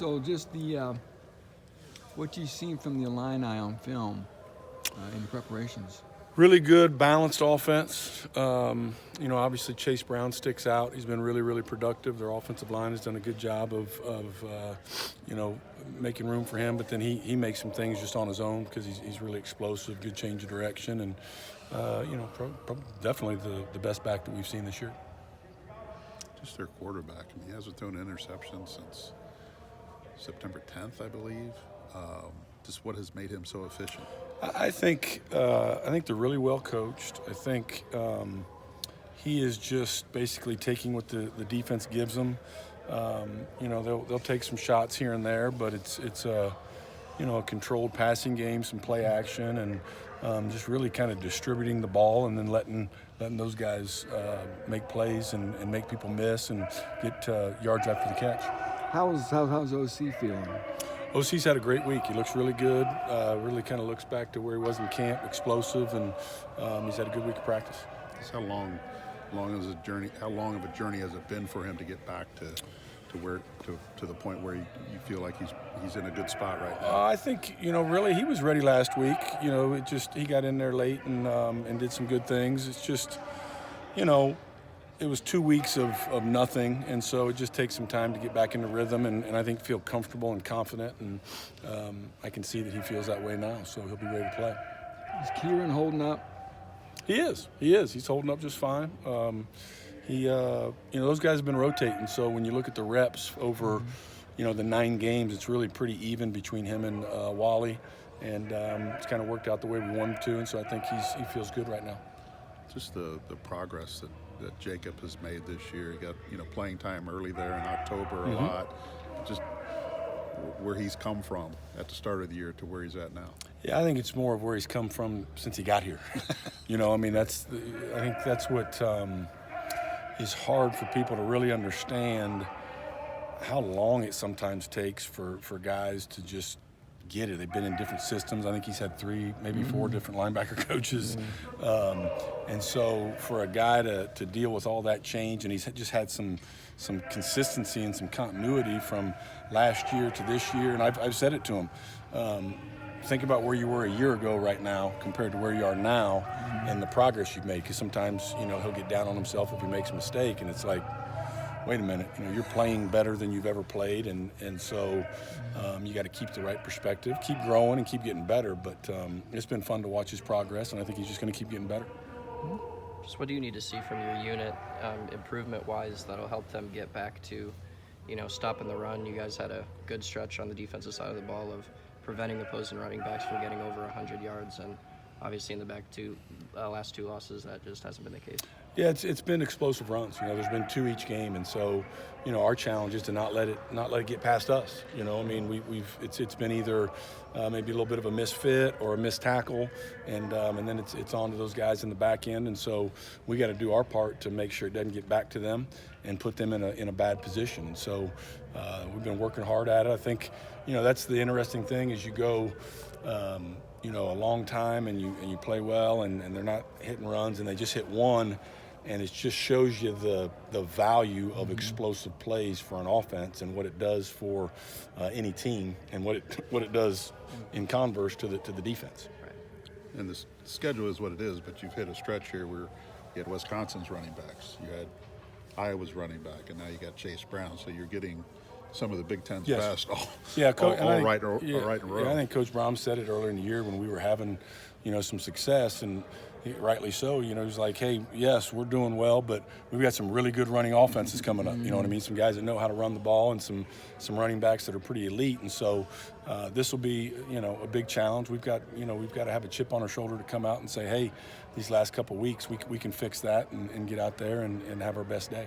So just the what you've seen from the Illini on film in preparations. Really good, balanced offense. Obviously Chase Brown sticks out. He's been really, really productive. Their offensive line has done a good job of making room for him. But then he makes some things just on his own because he's really explosive, good change of direction, and definitely the best back that we've seen this year. Just their quarterback. I mean, he hasn't thrown an interception since September 10th, I believe. Just what has made him so efficient? I think they're really well coached. I think he is just basically taking what the defense gives them. They'll take some shots here and there, but it's a controlled passing game, some play action, and just really kind of distributing the ball and then letting those guys make plays and make people miss and get yards after the catch. How's OC feeling? OC's had a great week. He looks really good. Really kind of looks back to where he was in camp, explosive, and he's had a good week of practice. How long of a journey has it been for him to get back to the point where you feel like he's in a good spot right now? I think really he was ready last week. He got in there late and did some good things. It's just it was 2 weeks of nothing, and so it just takes some time to get back into rhythm and I think feel comfortable and confident, and I can see that he feels that way now, so he'll be ready to play. Is Kieran holding up? He is. He's holding up just fine. Those guys have been rotating, so when you look at the reps over the 9 games, it's really pretty even between him and Wally, and it's kind of worked out the way we wanted to, and so I think he feels good right now. Just the progress that Jacob has made this year. He got playing time early there in October a lot. Just where he's come from at the start of the year to where he's at now. Yeah, I think it's more of where he's come from since he got here. I think that's what is hard for people to really understand, how long it sometimes takes for guys to just get it. They've been in different systems. I think he's had 3, maybe 4 different linebacker coaches. And so for a guy to deal with all that change, and he's just had some consistency and some continuity from last year to this year, and I've said it to him. Think about where you were a year ago right now compared to where you are now and the progress you've made, because sometimes, he'll get down on himself if he makes a mistake, and it's like, wait a minute, you're playing better than you've ever played, and so you got to keep the right perspective, keep growing and keep getting better, but it's been fun to watch his progress, and I think he's just going to keep getting better. Just what do you need to see from your unit improvement-wise that'll help them get back to, stopping the run? You guys had a good stretch on the defensive side of the ball of preventing opposing running backs from getting over 100 yards, and obviously in the last 2 losses, that just hasn't been the case. Yeah, it's been explosive runs. There's been 2 each game, and so our challenge is to not let it get past us. It's been either maybe a little bit of a misfit or a missed tackle, and then it's on to those guys in the back end, and so we got to do our part to make sure it doesn't get back to them and put them in a bad position. And so we've been working hard at it. I think that's the interesting thing is you go. A long time and you play well and they're not hitting runs and they just hit one, and it just shows you the value of explosive plays for an offense and what it does for any team and what it does in converse to the defense. Right. And the schedule is what it is, but you've hit a stretch here where you had Wisconsin's running backs, you had Iowa's running back, and now you got Chase Brown, so you're getting some of the Big Ten's best all right in a row. Yeah, I think Coach Brown said it earlier in the year when we were having, some success, and rightly so. He's like, hey, yes, we're doing well, but we've got some really good running offenses coming up. You know what I mean? Some guys that know how to run the ball and some running backs that are pretty elite. And so this will be, a big challenge. We've got to have a chip on our shoulder to come out and say, hey, these last couple of weeks we can fix that and get out there and have our best day.